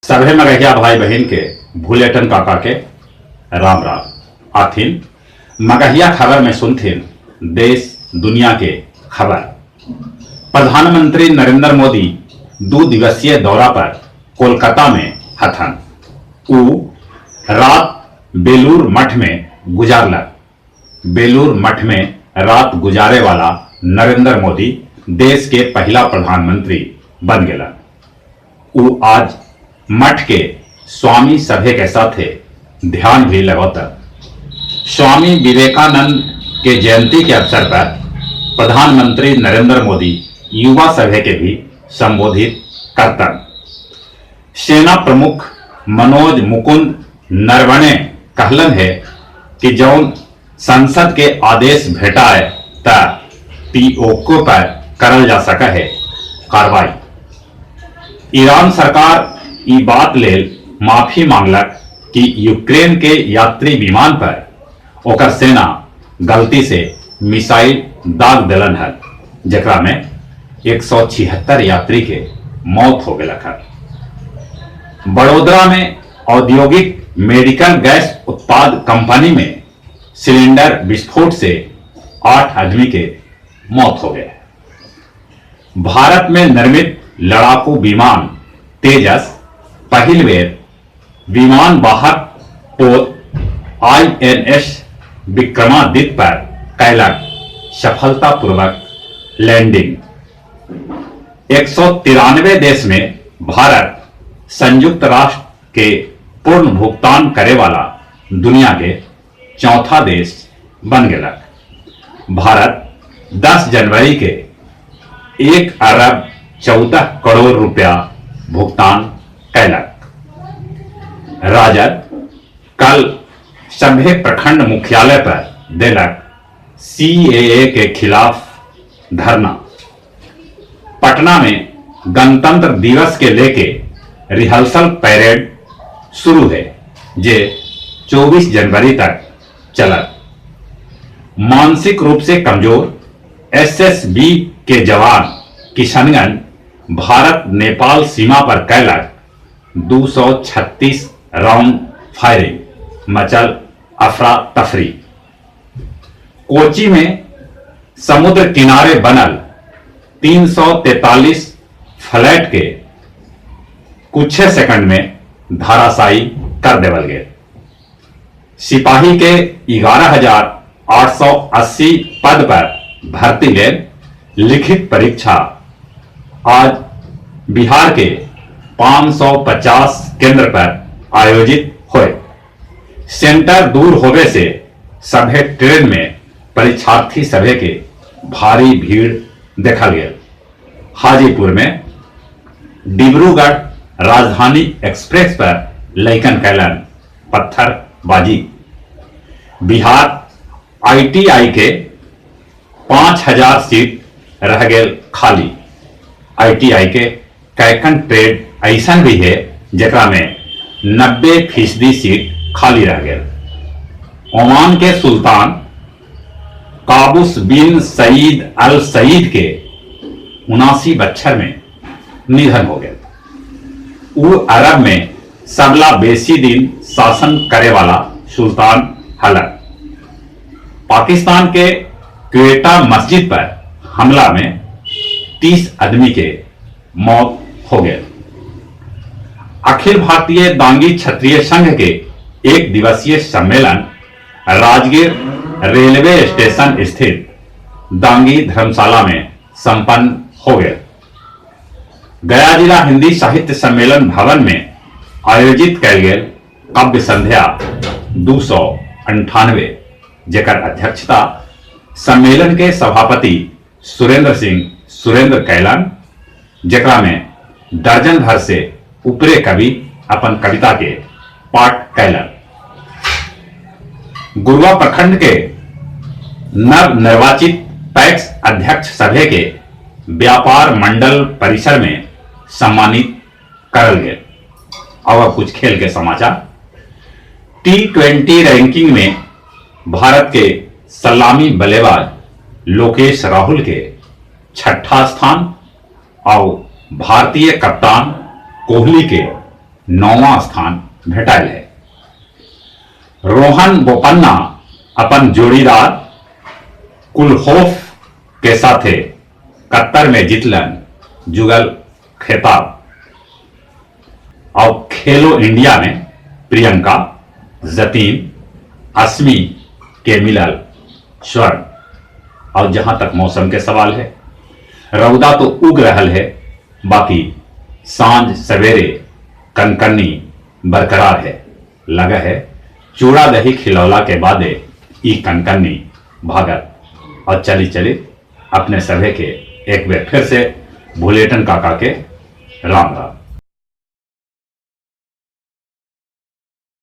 सभे मगहिया भाई बहन के भूलेटन काका के राम राम आथिन। मगहिया खबर में सुनथिन देश दुनिया के खबर। प्रधानमंत्री नरेंद्र मोदी 2 दिवसीय दौरा पर कोलकाता में हथन। उ रात बेलूर मठ में गुजारलक। बेलूर मठ में रात गुजारे वाला नरेंद्र मोदी देश के पहला प्रधानमंत्री बन गया। उ आज मठ के स्वामी सभे के साथ ध्यान भी लगाता। स्वामी विवेकानंद के जयंती के अवसर पर प्रधानमंत्री नरेंद्र मोदी युवा सभे के भी संबोधित करता। सेना प्रमुख मनोज मुकुंद नरवणे कहलन है कि जौन संसद के आदेश भेटाए त पीओके पर करल जा सका है कार्रवाई। ईरान सरकार ई बात लेल माफी मांगलक कि यूक्रेन के यात्री विमान पर ओकर सेना गलती से मिसाइल दाग दिलन है, जकरा में 176 यात्री के मौत हो गया है। बड़ोदरा में औद्योगिक मेडिकल गैस उत्पाद कंपनी में सिलेंडर विस्फोट से 8 आदमी के मौत हो गए। भारत में निर्मित लड़ाकू विमान तेजस पहली बेर विमान वाहक पोत INS विक्रमादित्य पर कैलक सफलतापूर्वक लैंडिंग। 193 देश में भारत संयुक्त राष्ट्र के पूर्ण भुगतान करे वाला दुनिया के चौथा देश बन गया। भारत 10 जनवरी के 1 अरब 14 करोड़ रुपया भुगतान कैलक। राजद कल सभे प्रखंड मुख्यालय पर देलक CAA के खिलाफ धरना। पटना में गणतंत्र दिवस के लेके रिहर्सल परेड शुरू है, जे 24 जनवरी तक चलत। मानसिक रूप से कमजोर SSB के जवान किशनगंज भारत नेपाल सीमा पर कैलक 236 राउंड फायरिंग, मचल अफरा तफरी। कोची में समुद्र किनारे बनल 343 फ्लैट के कुछ सेकंड में धराशायी कर देवल गए। सिपाही के 11,880 पद पर भर्ती ले लिखित परीक्षा आज बिहार के 550 केंद्र पर आयोजित हुए। सेंटर दूर होने से सभे ट्रेन में परीक्षार्थी सभे के भारी भीड़ देखल गया। हाजीपुर में डिब्रूगढ़ राजधानी एक्सप्रेस पर लैकन कैलन पत्थरबाजी। बिहार ITI के 5000 सीट रह गए खाली। ITI के कैकन ट्रेड ऐसा भी है जकरा में 90% सीट खाली रह गए। ओमान के सुल्तान काबूस बिन सईद अल सईद के 79 बच्चर में निधन हो गए। उ अरब में सबला बेसी दिन शासन करे वाला सुल्तान हलक। पाकिस्तान के क्वेटा मस्जिद पर हमला में 30 आदमी के मौत हो गए। अखिल भारतीय दांगी क्षत्रिय संघ के 1 दिवसीय सम्मेलन राजगीर रेलवे स्टेशन स्थित दांगी धर्मशाला में संपन्न हो गया। गया जिला हिंदी साहित्य सम्मेलन भवन में आयोजित कैल गए काव्य संध्या 298, जेकर अध्यक्षता सम्मेलन के सभापति सुरेंद्र सिंह सुरेंद्र कैलन, जेकरा में दर्जन भर से ऊपरे कवि अपन कविता के पाठ कैलन। गुरुआ प्रखंड के नव निर्वाचित पैक्स अध्यक्ष सभे के व्यापार मंडल परिसर में सम्मानित करल गए। और कुछ खेल के समाचार। T20 रैंकिंग में भारत के सलामी बल्लेबाज लोकेश राहुल के 6ठा स्थान और भारतीय कप्तान कोहली के 9वां स्थान भेटायल है। रोहन बोपन्ना अपन जोड़ीदार कुलहोफ के साथे कतर में जीतलन जुगल खिताब। और खेलो इंडिया में प्रियंका, जतीन, अस्मी के मिलल स्वर्ण। और जहां तक मौसम के सवाल है, रौदा तो उग रहल है, बाकी सांझ सवेरे कनकनी बरकरार है। लगा है चूड़ा दही खिलौला के बादे ई कनकनी भागत। और चली चली अपने सभे के एक बार फिर से भूलेटन काका के राम राम।